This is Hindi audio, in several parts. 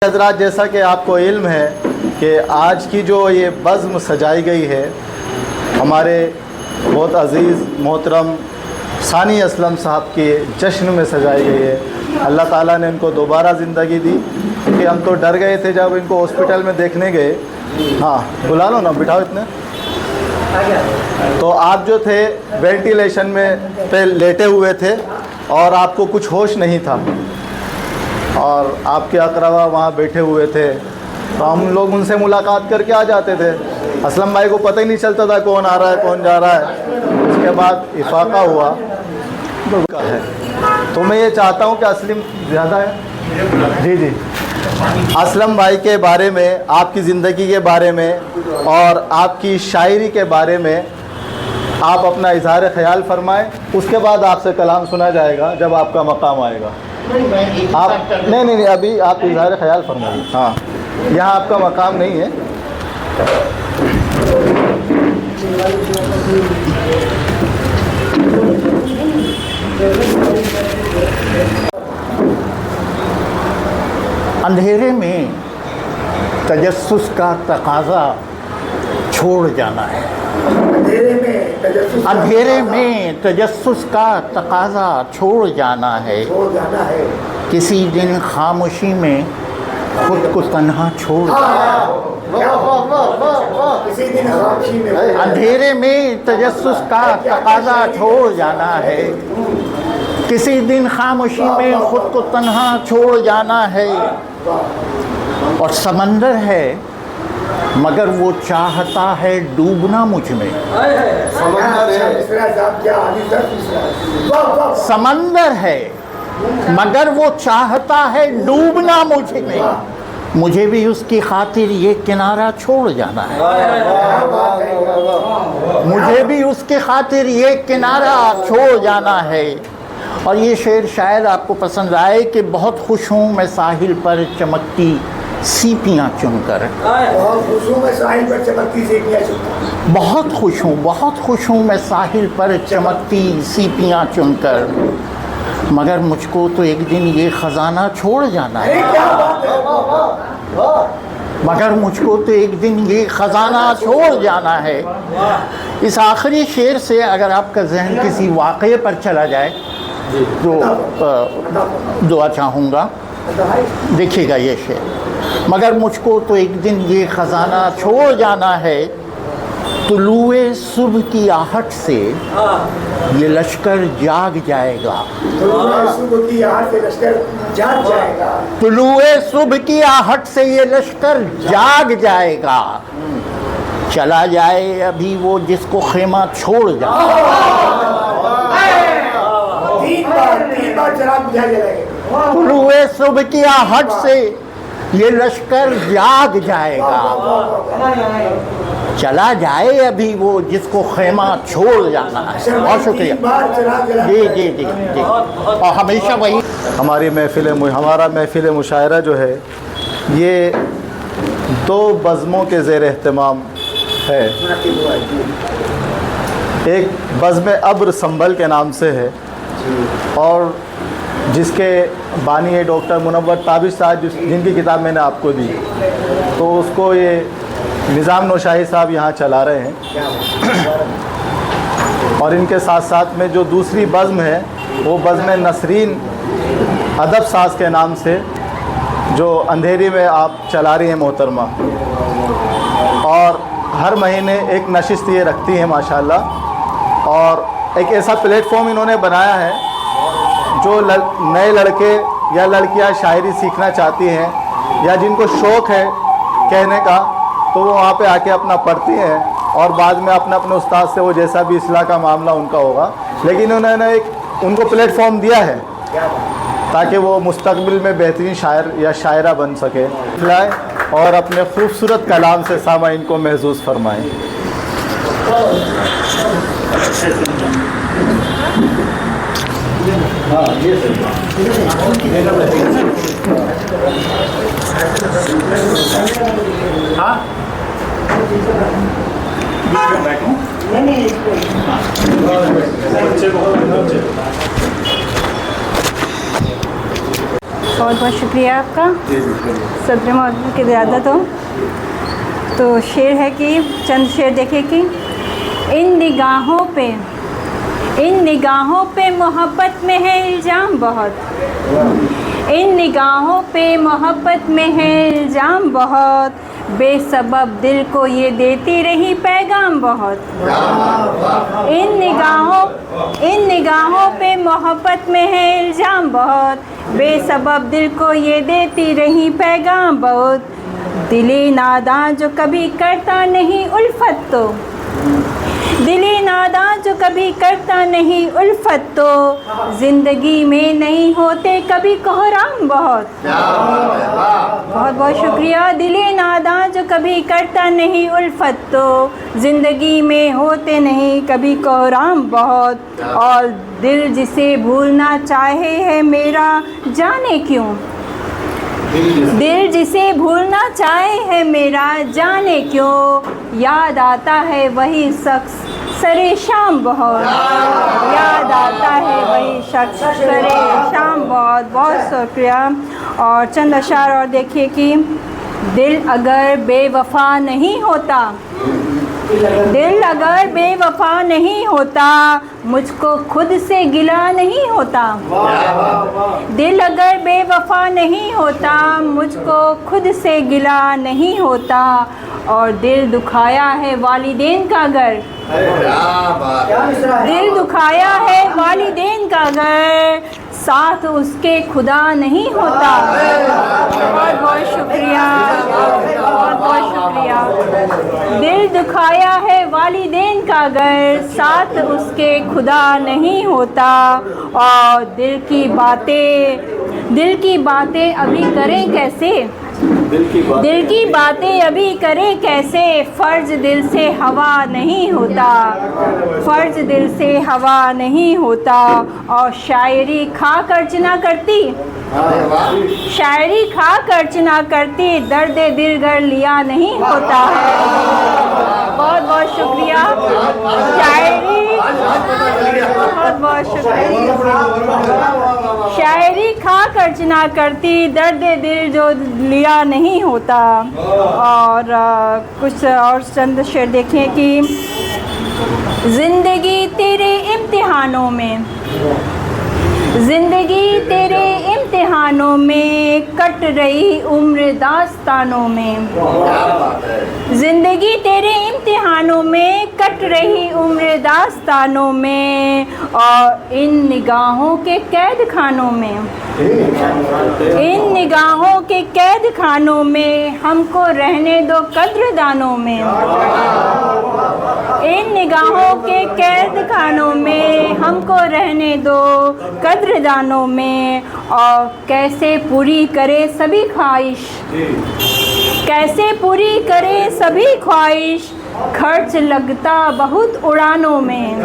हज़रात, जैसा कि आपको इल्म है कि आज की जो ये बज़्म सजाई गई है हमारे बहुत अज़ीज़ मोहतरम सानी असलम साहब के जश्न में सजाई गई है। अल्लाह ताला ने इनको दोबारा ज़िंदगी दी, क्योंकि हम तो डर गए थे जब इनको हॉस्पिटल में देखने गए। हाँ, बुला लो ना, बिठाओ इतने। तो आप जो थे वेंटिलेशन में पे लेटे हुए थे और आपको कुछ होश नहीं था, और आपके अकरवा वहाँ बैठे हुए थे, तो हम लोग उनसे मुलाकात करके आ जाते थे। असलम भाई को पता ही नहीं चलता था कौन आ रहा है कौन जा रहा है। उसके बाद इफाका हुआ है, तो मैं ये चाहता हूँ कि असलम ज़्यादा है जी जी असलम भाई के बारे में, आपकी ज़िंदगी के बारे में और आपकी शायरी के बारे में आप अपना इज़हार ख़याल फरमाएं। उसके बाद आपसे कलाम सुना जाएगा जब आपका मकाम आएगा। आप नहीं, अभी आप इज़हार ख़याल फरमाइए। हाँ, यहाँ आपका मकाम नहीं है। अंधेरे में तजस्सुस का तकाज़ा छोड़ जाना है। अंधेरे में तजस्सुस का तकाज़ा छोड़ जाना है। किसी दिन खामोशी में खुद को तन्हा छोड़ अंधेरे में तजस्सुस का तकाज़ा छोड़ जाना है। किसी दिन खामोशी में खुद को तन्हा छोड़ जाना है। और समंदर है मगर वो चाहता है डूबना मुझ में। समंदर है मगर वो चाहता है डूबना मुझ में। मुझे भी उसकी खातिर ये किनारा छोड़ जाना है। मुझे भी उसकी खातिर ये किनारा छोड़ जाना है। और ये शेर शायद आपको पसंद आए कि बहुत खुश हूँ मैं साहिल पर चमकती सीपियाँ चुनकर। बहुत खुश हूँ मैं साहिल पर चमकती सीपियाँ चुनकर। बहुत खुश हूँ मैं साहिल पर चमकती सीपियाँ चुनकर। मगर मुझको तो एक दिन ये ख़जाना छोड़ जाना है। मगर मुझको तो एक दिन ये ख़जाना छोड़ जाना है। इस आखिरी शेर से अगर आपका जहन किसी वाक़ये पर चला जाए तो दुआ चाहूँगा। देखिएगा ये शेर, मगर मुझको तो एक दिन ये ख़जाना छोड़ जाना है। तुलुए सुबह की आहट से ये लश्कर जाग जाएगा। सुबह की आहट से लश्कर जाग जाएगा। तुलुए सुबह की आहट से ये लश्कर जाग जाएगा। चला जाए अभी वो जिसको खेमा छोड़ जाए। तीन बार चराग बुझा जलाएगा। तुलुए सुबह की आहट से ये लश्कर जाग जाएगा। चला जाए अभी वो जिसको खेमा छोड़ जाना है। बहुत शुक्रिया जी। और हमेशा वही हमारा महफिल मुशायरा जो है ये 2 बज़्मों के ज़ेर एहतमाम है। एक बज़्म अब्र संभल के नाम से है और जिसके बानी है डॉक्टर मुनव्वर ताबिश साहब, जिनकी किताब मैंने आपको दी, तो उसको ये निज़ाम नौशाही साहब यहाँ चला रहे हैं। और इनके साथ साथ में जो दूसरी बज़्म है वो बज़्म नसरीन अदब साज के नाम से, जो अंधेरी में आप चला रही हैं मोहतरमा, और हर महीने एक नशिस्त ये रखती हैं माशाल्लाह। और एक ऐसा प्लेटफॉर्म इन्होंने बनाया है जो नए लड़के या लड़कियां शायरी सीखना चाहती हैं या जिनको शौक़ है कहने का, तो वो वहाँ पे आके अपना पढ़ती हैं और बाद में अपने उस्ताद से वो जैसा भी इस्लाह का मामला उनका होगा, लेकिन उन्होंने एक उनको प्लेटफॉर्म दिया है ताकि वो मुस्तकबिल में बेहतरीन शायर या शायरा बन सके लाए और अपने खूबसूरत कलाम से सामाईन को महसूस फरमाएँ। हाँ, ये हाँ बहुत बहुत शुक्रिया आपका। सदर मौजूद की ज़्यादत हो तो शेर है कि चंद शेर देखे कि इन निगाहों पे मोहब्बत में है इल्ज़ाम बहुत, इन निगाहों पे मोहब्बत में है इल्ज़ाम बहुत, बेसबब दिल को ये देती रही पैगाम बहुत। इन निगाहों पे मोहब्बत में है इल्ज़ाम बहुत, बेसबब दिल को ये देती रही पैगाम बहुत। दिली नादां जो कभी करता नहीं उल्फत तो, दिली नादां जो कभी करता नहीं उल्फत तो, ज़िंदगी में नहीं होते कभी कोहराम बहुत। बहुत बहुत शुक्रिया। दिली नादां जो कभी करता नहीं उल्फत तो, ज़िंदगी में होते नहीं कभी कोहराम बहुत। और दिल जिसे भूलना चाहे है मेरा जाने क्यों, दिल जिसे भूलना चाहे है मेरा जाने क्यों, याद आता है वही शख्स सरे शाम बहुत, याद आता है वही शख्स सरे शाम बहुत। बहुत शुक्रिया। और चंद अशार और देखिए कि दिल अगर बेवफा नहीं होता, दिल अगर बेवफा नहीं होता, मुझको खुद से गिला नहीं होता। दिल अगर बेवफा नहीं होता, मुझको खुद से गिला नहीं होता। और दिल दुखाया है वालिदैन का घर, दिल दुखाया है वालिदैन का घर, साथ उसके खुदा नहीं होता। बहुत बहुत शुक्रिया, बहुत बहुत शुक्रिया। दिल दुखाया है वालिदैन का घर, साथ उसके खुदा नहीं होता। और दिल की बातें अभी करें कैसे, दिल की बातें अभी करें कैसे, फ़र्ज दिल से हवा नहीं होता, फ़र्ज दिल से हवा नहीं होता। और शायरी खा कर अर्चना करती, शायरी खा कर अर्चना करती, दर्द दिल घर लिया नहीं होता है। बहुत बहुत शुक्रिया। शायरी बहुत बहुत शुक्रिया। शायरी खा कर अर्चना करती, दर्द दिल जो लिया नहीं होता। और कुछ और चंद शेर देखें कि ज़िंदगी तेरे इम्तिहानों में, ज़िंदगी तेरे इम्तिहानों में, कट रही उम्र दास्तानों में। ज़िंदगी तेरे इम्तिहानों में, कट रही उम्र दास्तानों में। और इन निगाहों के कैद खानों में, इन निगाहों के कैद खानों में, हमको रहने दो कद्रदानों में। इन निगाहों के कैद खानों में, हमको रहने दो कद्रदानों में। और कैसे पूरी करे सभी ख्वाहिश, कैसे पूरी करे सभी ख्वाहिश, खर्च लगता बहुत उड़ानों में।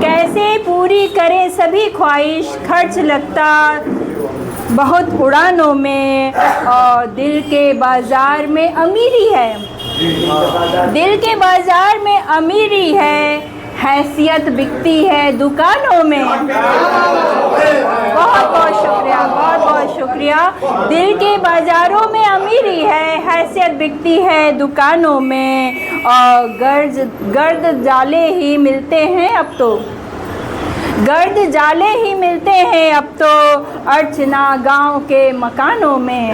कैसे पूरी करे सभी ख्वाहिश, खर्च लगता बहुत उड़ानों में। और दिल के बाज़ार में अमीरी है, दिल के बाज़ार में अमीरी है, हैसियत बिकती है दुकानों में। बहुत बहुत शुक्रिया, बहुत बहुत शुक्रिया। दिल के बाज़ारों में अमीरी है, हैसियत बिकती है दुकानों में। और गर्द जाले ही मिलते हैं अब तो, गर्द जाले ही मिलते हैं अब तो, अर्चना गांव के मकानों में।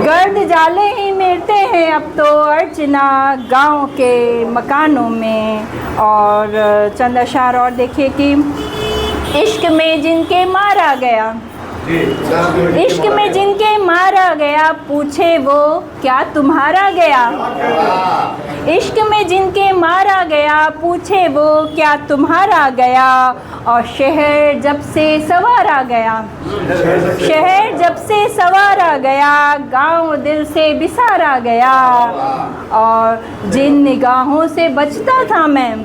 गर्द जाले ही मिलते हैं अब तो, अर्चना गांव के मकानों में। और चंद अशार और देखिए कि इश्क में जिनके मारा गया, इश्क में जिनके मारा गया, पूछे वो क्या तुम्हारा गया। इश्क में जिनके मारा गया, पूछे वो क्या तुम्हारा गया। और शहर जब से सवारा गया, शहर जब से सवारा गया, गांव दिल से बिसारा गया। और जिन निगाहों से बचता था मैं,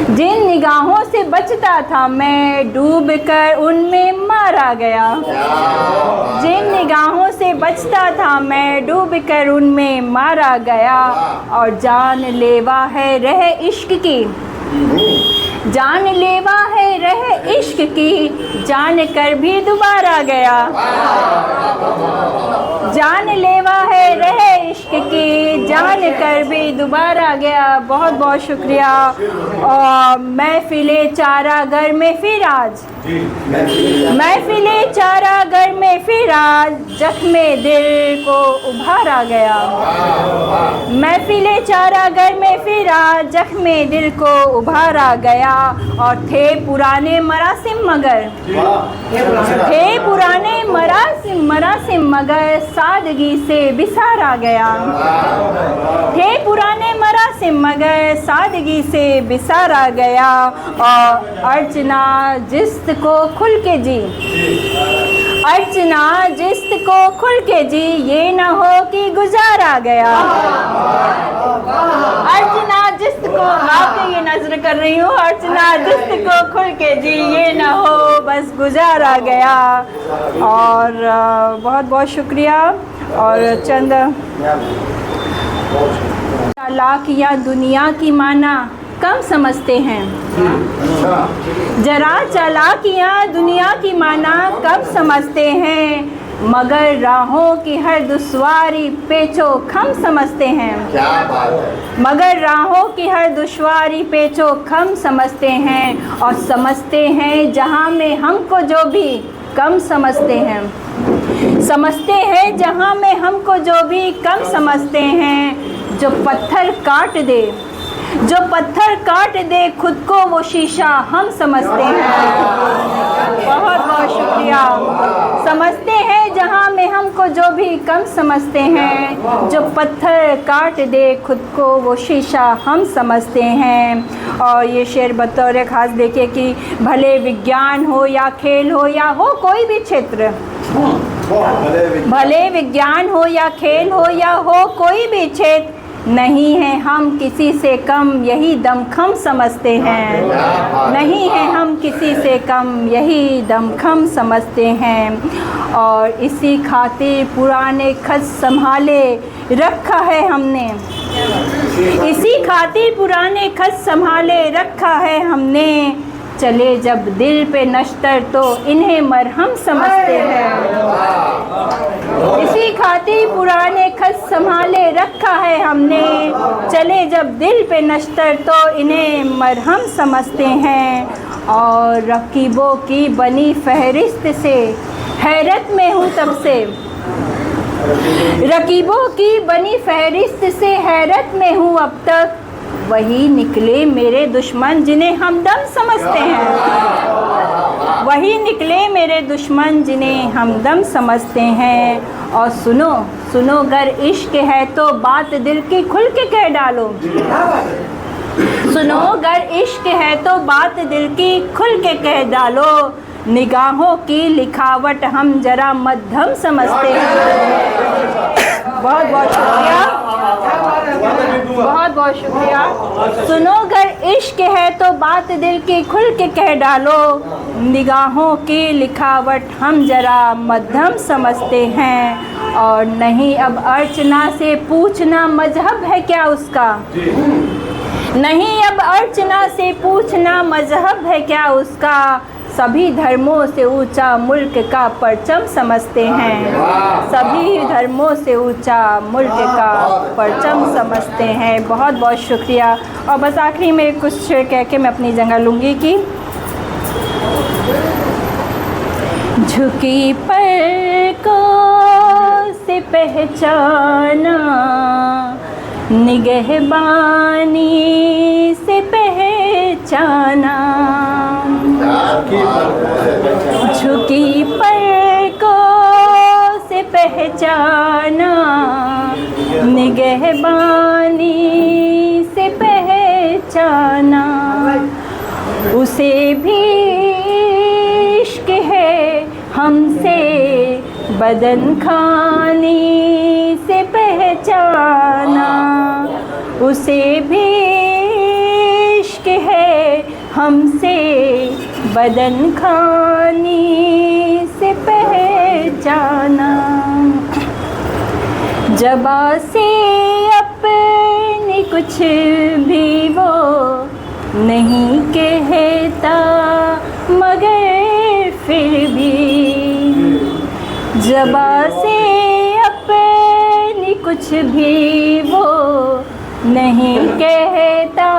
जिन निगाहों से बचता था मैं, डूब कर उनमें मारा गया। जिन निगाहों से बचता था मैं, डूब कर उनमें मारा गया। और जान लेवा है रह इश्क की, जान लेवा है रह इश्क की, जान कर भी दोबारा गया। जान लेवा है रह इश्क की, जान कर भी दोबारा गया। बहुत बहुत शुक्रिया। और महफिले चारागर में फिर आज, महफिले चारागर में फिर आज, जख्मे दिल को उभारा गया। महफिले चारागर में फिर आज, जख्मे दिल को उभारा गया। और थे पुराने मरासिम मगर, थे पुराने मरासिम मगर, सादगी से बिसारा गया। थे पुराने मरासिम मगर, सादगी से बिसारा गया। और अर्चना जिस्त को खुल के जी, अर्चना जिस्त को खुल के जी, ये न हो कि गुजारा गया। अर्चना जिस्त को, आपके ये नजर कर रही हूँ, अर्चना जिस्त को खुल के जी, ये न हो बस गुजारा गया। और बहुत बहुत शुक्रिया। और चंद चालाकियाँ दुनिया की माना कम समझते हैं, जरा चालाकियाँ दुनिया की माना कब समझते हैं, मगर राहों की हर दुश्वारी पेचो खम समझते हैं। क्या बात है। मगर राहों की हर दुश्वारी पेचो खम समझते हैं। और समझते हैं जहाँ में हमको जो भी कम समझते हैं, समझते हैं जहाँ में हमको जो भी कम समझते हैं। जो पत्थर काट दे, जो पत्थर काट दे खुद को वो शीशा हम समझते हैं। बहुत बहुत शुक्रिया। समझते हैं जहाँ में हमको जो भी कम समझते हैं, जो पत्थर काट दे खुद को वो शीशा हम समझते हैं। और ये शेर बतौर ख़ास देखे कि भले विज्ञान हो या खेल हो या हो कोई भी क्षेत्र, भले विज्ञान हो या खेल हो या हो कोई भी क्षेत्र, नहीं है हम किसी से कम यही दमखम समझते हैं। नहीं है हम किसी से कम यही दमखम समझते हैं। और इसी खातिर पुराने खत संभाले रखा है हमने, इसी खातिर पुराने खत संभाले रखा है हमने। चले जब दिल पे नश्तर तो इन्हें मरहम समझते हैं। इसी खातिर पुराने खत संभाले रखा है हमने। चले जब दिल पे नश्तर तो इन्हें मरहम समझते हैं। और रकीबों की बनी फहरिस्त से हैरत में हूँ तब से, रकीबों की बनी फहरिस्त से हैरत में हूँ अब तक। वही निकले मेरे दुश्मन जिन्हें हमदम समझते हैं, वही निकले मेरे दुश्मन जिन्हें हमदम समझते हैं। और सुनो सुनो गर इश्क है तो बात दिल की खुल के कह डालो। सुनो गर इश्क है तो बात दिल की खुल के कह डालो। निगाहों की लिखावट हम जरा मध्यम समझते हैं। बहुत बहुत शुक्रिया, बहुत बहुत शुक्रिया। सुनो अगर इश्क है तो बात दिल की खुल के कह डालो। निगाहों की लिखावट हम जरा मध्यम समझते हैं। और नहीं अब अर्चना से पूछना मजहब है क्या उसका, नहीं अब अर्चना से पूछना मजहब है क्या उसका। सभी धर्मों से ऊंचा मुल्क का परचम समझते हैं, सभी धर्मों से ऊंचा मुल्क का परचम समझते हैं। बहुत बहुत शुक्रिया। और बस आखिरी में कुछ कह के मैं अपनी जगह लूँगी कि झुकी पलकों से पहचाना, निगहबानी से पहचाना। झुकी पलकों से पहचाना, निगहबानी से पहचाना। उसे भी इश्क है हमसे बदन खानी से पहचाना। उसे भी इश्क है हमसे बदन खानी से पहचाना। जबा से अपने कुछ भी वो नहीं कहता मगर फिर भी ज़बा से अपनी कुछ भी वो नहीं कहता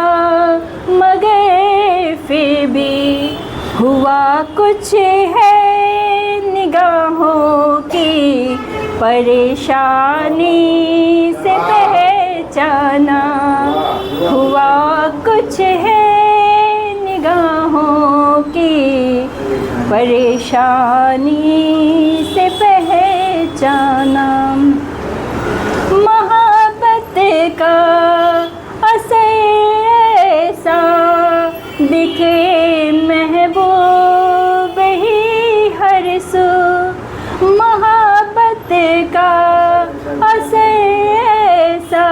मगर फिर भी हुआ कुछ है निगाहों की परेशानी से पहचाना। हुआ कुछ है निगाहों की परेशानी से पहचाना। मोहब्बत का असर ऐसा दिखे महबूब ही हर सू। मोहब्बत का असर ऐसा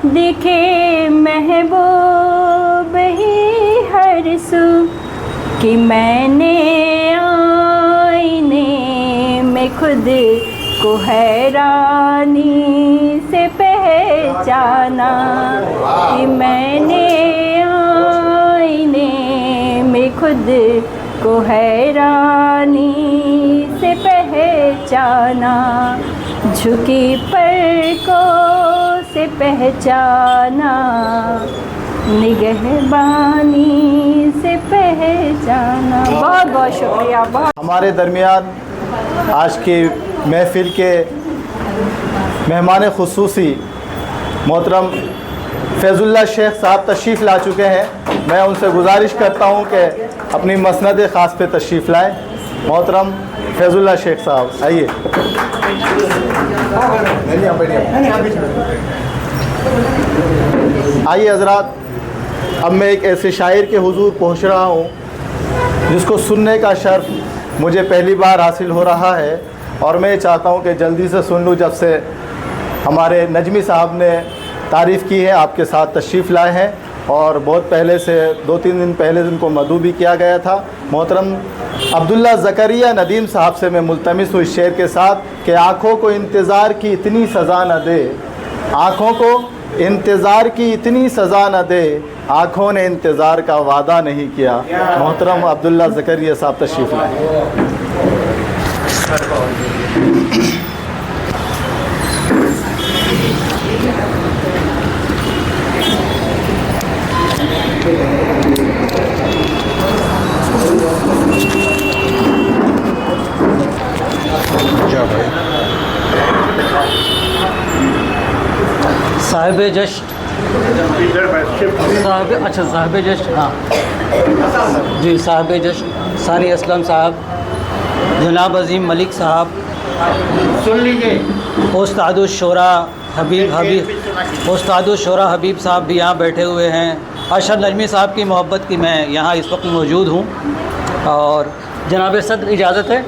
दिखे महबूब ही हर सू कि मैंने आईने में खुद को हैरानी से पहचाना। कि मैंने आईने में खुद को हैरानी से पहचाना। झुकी पलकों से पहचाना, निगहबानी से पहचाना। बहुत बहुत शुक्रिया। बहुत हमारे दरमियान आज की महफ़िल के मेहमान खुसूसी मोहतरम फैज़ुल्लाह शेख साहब तशरीफ़ ला चुके हैं। मैं उनसे गुजारिश करता हूं कि अपनी मसनद ख़ास पे तशरीफ़ लाएं। मोहतरम फैज़ुल्लाह शेख साहब आइए। आइए हज़रात, अब मैं एक ऐसे शायर के हुजूर पहुंच रहा हूं जिसको सुनने का शर्फ मुझे पहली बार हासिल हो रहा है और मैं चाहता हूं कि जल्दी से सुन लूं। जब से हमारे नजमी साहब ने तारीफ़ की है, आपके साथ तशरीफ़ लाए हैं और बहुत पहले से 2-3 दिन पहले उनको मदऊ भी किया गया था। मोहतरम अब्दुल्ला ज़करिया नदीम साहब से मैं मुल्तमिस हूँ इस शेर के साथ कि आँखों को इंतज़ार की इतनी सज़ा न दे, आँखों को इंतज़ार की इतनी सज़ा न दे, आँखों ने इंतज़ार का वादा नहीं किया। मोहतरम अब्दुल्ला ज़करिया साहब तशरीफ़ लाए। साहिब जश्न साहिब जश्न, हाँ जी, साहिब जश्न सानी असलम साहब, जनाब अजीम मलिक साहब, सुन लीजिए, उस्तादुश्शोरा हबीब साहब भी यहाँ बैठे हुए हैं। अशरफ नजमी साहब की मोहब्बत की मैं यहाँ इस वक्त मौजूद हूँ। और जनाब सदर इजाज़त है,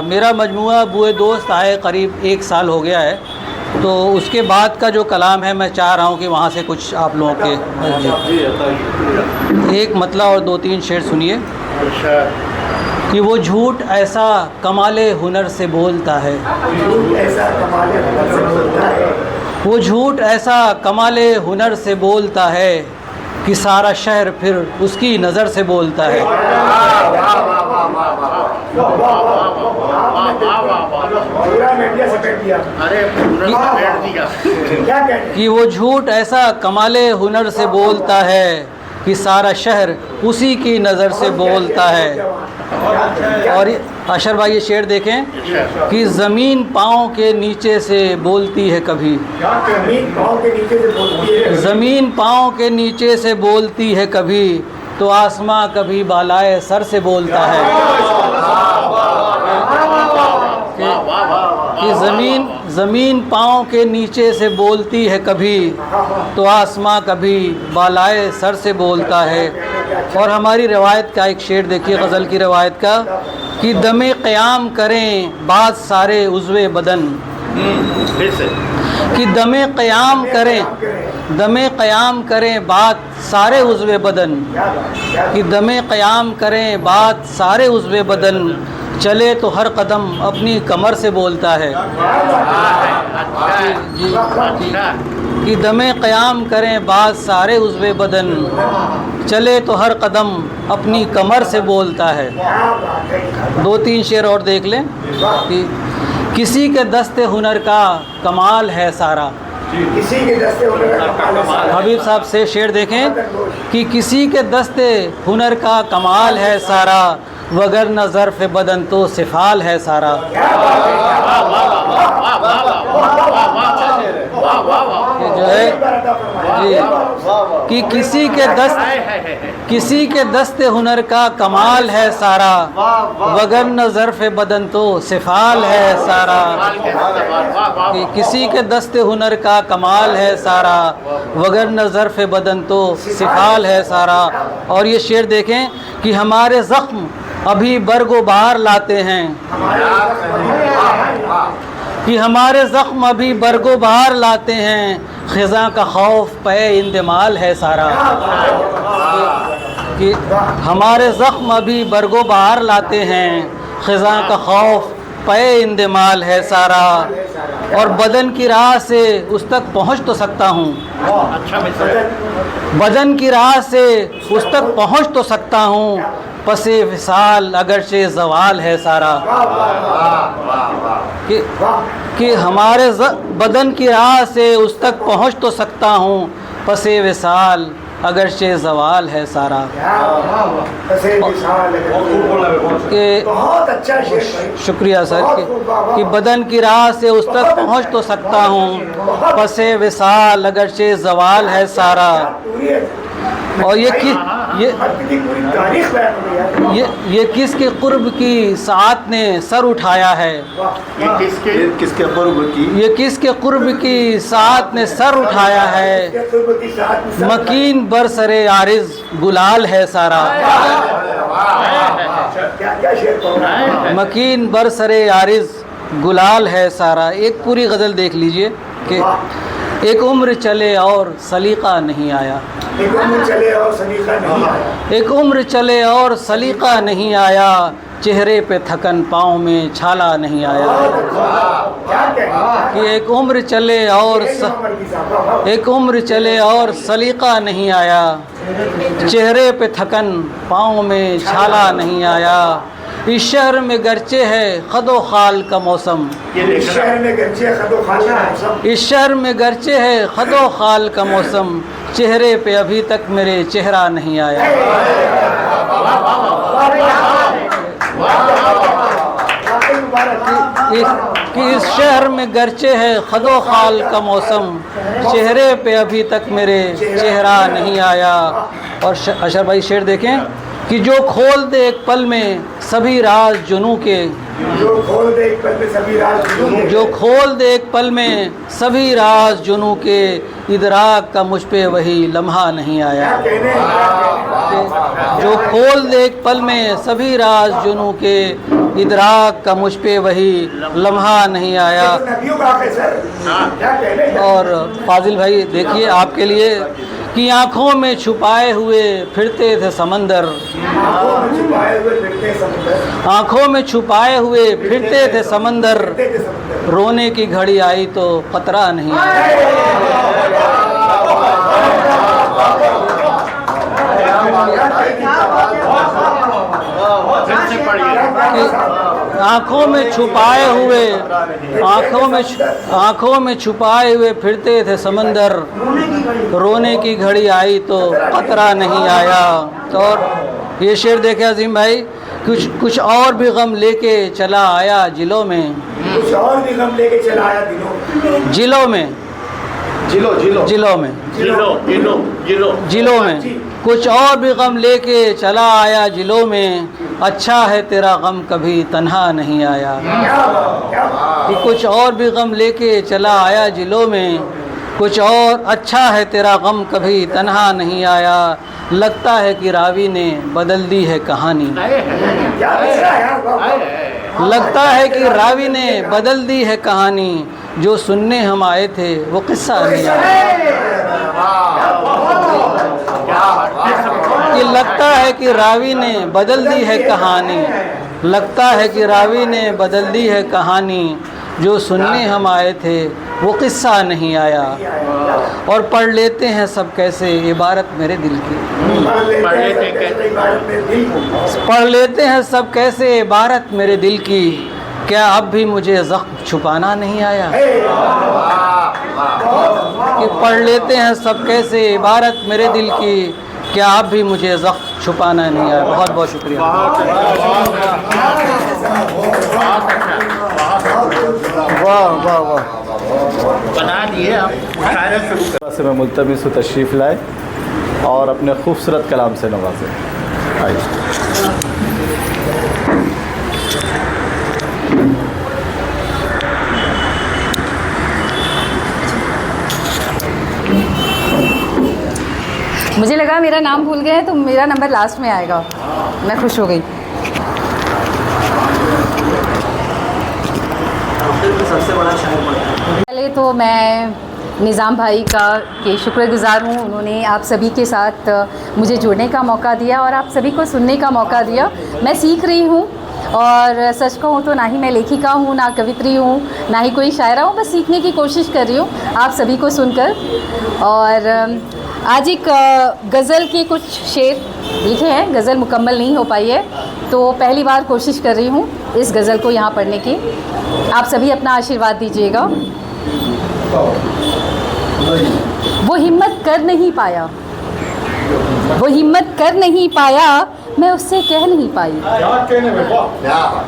मेरा मजमुआ बुए दोस्त आए करीब 1 साल हो गया है, तो उसके बाद का जो कलाम है मैं चाह रहा हूँ कि वहाँ से कुछ आप लोगों के एक मतला और 2-3 शेर सुनिए। कि वो झूठ ऐसा कमाले हुनर से बोलता है, वो झूठ ऐसा कमाले हुनर से बोलता है कि सारा शहर फिर उसकी नज़र से बोलता है। कि वो झूठ ऐसा कमाले हुनर से बोलता है कि सारा शहर उसी की नज़र से बोलता है। और अशर भाई ये शेर देखें कि ज़मीन पाँव के नीचे से बोलती है कभी, ज़मीन पाँव के नीचे से बोलती है कभी, तो आसमां कभी बालाए सर से बोलता है। कि ज़मीन पाँव के नीचे से बोलती है कभी, तो आसमां कभी बालाए सर से बोलता है। और हमारी रवायत का एक शेर देखिए, गज़ल की रवायत का, कि दमे क़याम करें बाद सारे उज़्वे बदन, कि दमे क़याम करें बाद सारे उज़्वे बदन, कि दमे क़याम करें बाद सारे उज़्वे बदन, चले तो हर कदम अपनी कमर से बोलता है। कि दमे क़याम करें बाज सारे उज़्वे बदन, चले तो हर कदम अपनी कमर से बोलता है। दो तीन शेर और देख लें कि किसी के दस्ते हुनर का कमाल है सारा। किसी के दस्ते हुनर का कमाल है। हबीब साहब से शेर देखें कि किसी के दस्ते हुनर का कमाल है सारा, वगर न ज़र्फ़ बदन तो सिफाल है सारा। ये जो है जी कि किसी के दस्ते हुनर का कमाल है सारा, वगर न ज़र्फ़ बदन तो सिफाल है सारा। कि किसी के दस्ते हुनर का कमाल है सारा, वगर न ज़र्फ़ बदन तो सिफाल है सारा। और ये शेर देखें कि हमारे ज़ख्म अभी बरगो बहार लाते हैं, कि हमारे ज़ख्म अभी बरगो बहार लाते हैं, ख़िज़ा का खौफ पे इंतमाल है सारा। कि हमारे ज़ख्म अभी बरगो बहार लाते हैं, ख़िज़ा का खौफ पे इंतमाल है सारा। और बदन की राह से उस तक पहुँच तो सकता हूँ, बदन की राह से उस तक पहुँच तो सकता हूँ, पसे विसाल अगरचे ज़वाल है सारा। कि हमारे बदन की राह से उस तक पहुँच तो सकता हूँ, पसे विसाल अगरचे ज़वाल है सारा। कि बहुत अच्छा शेर भाई। शुक्रिया सर कि बदन की राह से उस तक पहुँच तो सकता हूँ, पसे विसाल अगरचे ज़वाल है सारा। और ये किसके कुर्ब की साथ ने सर उठाया है, किसके कुर्ब की, ये किसके कुर्ब की साथ ने सर उठाया है, मकीन बरसरे आरिज़ गुलाल है सारा। मकीन बरसरे आरिज़ गुलाल है सारा। एक पूरी गज़ल देख लीजिए कि एक उम्र चले और सलीक़ा नहीं आया, एक उम्र चले और सलीका नहीं आया, एक उम्र चले और सलीक़ा नहीं आया, चेहरे पे थकन पाँव में छाला नहीं आया। कि एक उम्र चले और एक उम्र चले और सलीक़ा नहीं आया, चेहरे पे थकन पाँव में छाला नहीं आया। इस शहर में गरचे है खदो खाल का मौसम, इस शहर में गरचे खदो खाल का मौसम, इस शहर में गरचे है खदो खाल का मौसम, चेहरे पे अभी तक मेरे चेहरा नहीं आया। कि इस शहर में गरचे है खदो खाल का मौसम, चेहरे पे अभी तक मेरे चेहरा नहीं आया। और अशर भाई शेर देखें कि जो खोल दे एक पल में सभी राज जुनू के, जो खोल दे एक पल में सभी राज जुनू के, जो खोल दे एक पल में सभी राज जुनू के, इदराक का मुझ पे वही लम्हा नहीं आया। जो खोल दे एक पल में सभी राज जुनू के, इदराक का मुझ पे वही लम्हा नहीं आया। और फाजिल भाई देखिए आपके लिए कि आँखों में छुपाए हुए फिरते थे समंदर, आँखों में छुपाए हुए फिरते थे समंदर, रोने की घड़ी आई तो कतरा नहीं आया। आँखों में छुपाए हुए आँखों में छुपाए हुए फिरते थे समंदर, रोने की घड़ी आई तो कतरा नहीं आया। तो और ये शेर देखे अजीम भाई, कुछ और भी गम लेके चला आया जिलों में, कुछ और भी गम लेके चला आया दिलों, जिलों में, जिलों में, जिलों में कुछ और भी गम लेके चला आया जिलों में, अच्छा है तेरा गम कभी तन्हा नहीं आया। कि कुछ और भी गम लेके चला आया जिलों में, कुछ और अच्छा है तेरा गम कभी तन्हा नहीं आया। लगता है कि रावी ने बदल दी है कहानी, लगता है कि रावी ने बदल दी है कहानी, जो सुनने हम आए थे वो किस्सा नहीं आया। कि लगता है कि रावी ने बदल दी है कहानी, लगता है कि रावी ने बदल दी है कहानी, जो सुनने हम आए थे वो किस्सा नहीं आया। और पढ़ लेते हैं सब कैसे इबारत मेरे दिल की, पढ़ लेते हैं सब कैसे इबारत मेरे दिल की, क्या अब भी मुझे ज़ख्म छुपाना नहीं आया। कि पढ़ लेते हैं सब कैसे इबारत मेरे दिल की, क्या अब भी मुझे ज़ख्म छुपाना नहीं आया। बहुत बहुत शुक्रिया। वाह वाह वाह, बना दिए आप। से मैं मुल्तमिस हूँ तशरीफ़ लाए और अपने खूबसूरत कलाम से नवाजें। आइए। मुझे लगा मेरा नाम भूल गए हैं तो मेरा नंबर लास्ट में आएगा, मैं खुश हो गई। पहले तो मैं निज़ाम भाई का के शुक्रगुज़ार हूँ, उन्होंने आप सभी के साथ मुझे जुड़ने का मौका दिया और आप सभी को सुनने का मौका दिया। मैं सीख रही हूँ और सच कहूँ तो ना ही मैं लेखिका हूँ, ना कवित्री हूँ, ना ही कोई शायरा हूँ, बस सीखने की कोशिश कर रही हूँ आप सभी को सुनकर। और आज एक गज़ल के कुछ शेर लिखे हैं, गज़ल मुकम्मल नहीं हो पाई है तो पहली बार कोशिश कर रही हूँ इस गज़ल को यहाँ पढ़ने की। आप सभी अपना आशीर्वाद दीजिएगा। वो हिम्मत कर नहीं पाया, वो हिम्मत कर नहीं पाया, मैं उससे कह नहीं पाई।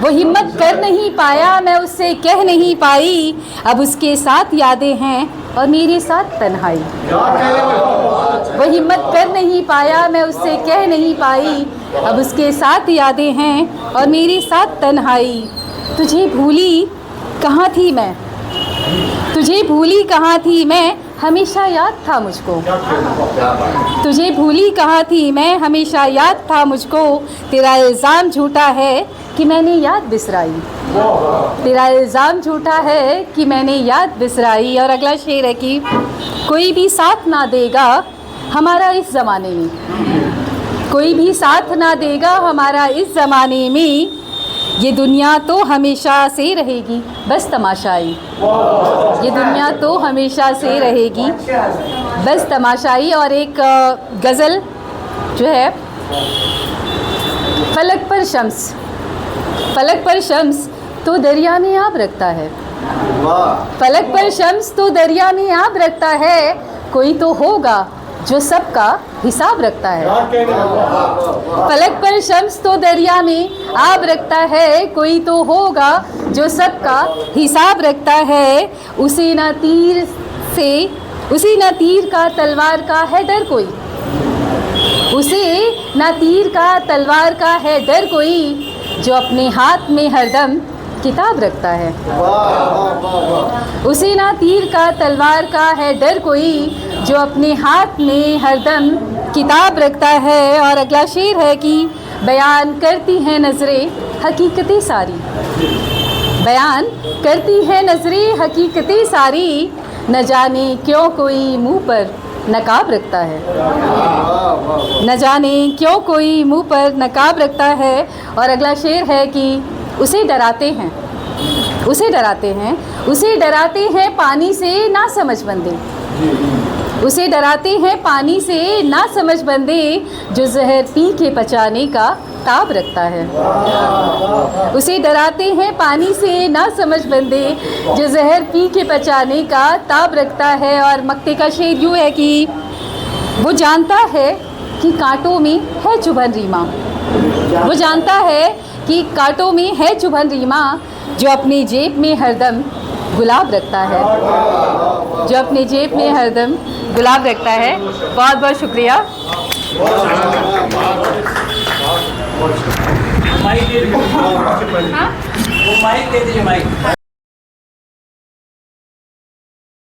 वो हिम्मत कर नहीं पाया, मैं उससे कह नहीं पाई। अब उसके साथ यादें हैं और मेरे साथ तन्हाई। वो हिम्मत कर नहीं पाया, मैं उससे कह नहीं पाई। अब उसके साथ यादें हैं और मेरे साथ तन्हाई। तुझे भूली कहाँ थी मैं, तुझे भूली कहाँ थी मैं, हमेशा याद था मुझको। तुझे भूली कहाँ थी मैं, हमेशा याद था मुझको। तेरा इल्ज़ाम झूठा है कि मैंने याद बिसराई। तेरा इल्ज़ाम झूठा है कि मैंने याद बिसराई। और अगला शेर है कि कोई भी साथ ना देगा हमारा इस ज़माने में, कोई भी साथ ना देगा हमारा इस ज़माने में। ये दुनिया तो हमेशा से रहेगी बस तमाशाई। ये दुनिया तो हमेशा से रहेगी बस तमाशाई। और एक गज़ल जो है, फलक पर शम्स, फलक पर शम्स तो दरिया में आब रखता है। फलक पर शम्स तो दरिया में आब रखता है, कोई तो होगा जो सबका हिसाब रखता है। फलक पर शम्स तो दरिया में आब रखता है, कोई तो होगा जो सबका हिसाब रखता है। उसे ना तीर से, उसे ना तीर का तलवार का है डर कोई, उसे ना तीर का तलवार का है डर कोई, जो अपने हाथ में हरदम किताब रखता है। उसे ना तीर का तलवार का है डर कोई, जो अपने हाथ में हरदम किताब रखता है। और अगला शेर है कि बयान करती हैं नज़रें हकीकतें सारी, बयान करती हैं नज़रें हकीकतें सारी, न जाने क्यों कोई मुंह पर नकाब रखता है। न जाने क्यों कोई मुंह पर नकाब रखता है। और अगला शेर है कि उसे डराते हैं, उसे डराते हैं, उसे डराते हैं पानी से ना समझ बंदे, उसे डराते हैं पानी से ना समझ बंदे, जो जहर पी के पचाने का ताब रखता है। उसे डराते हैं पानी से ना समझ बंदे, जो जहर पी के पचाने का ताब रखता है। और मक्ते का शेर यूँ है कि वो जानता है कि कांटों में है चुभन रीमा, वो जानता है कि कांटों में है चुभन रीमा, जो अपनी जेब में हरदम गुलाब रखता है, जो अपने जेब में हरदम गुलाब रखता है। बहुत बहुत शुक्रिया। माइक दे दीजिए, माइक दे दीजिए, माइक।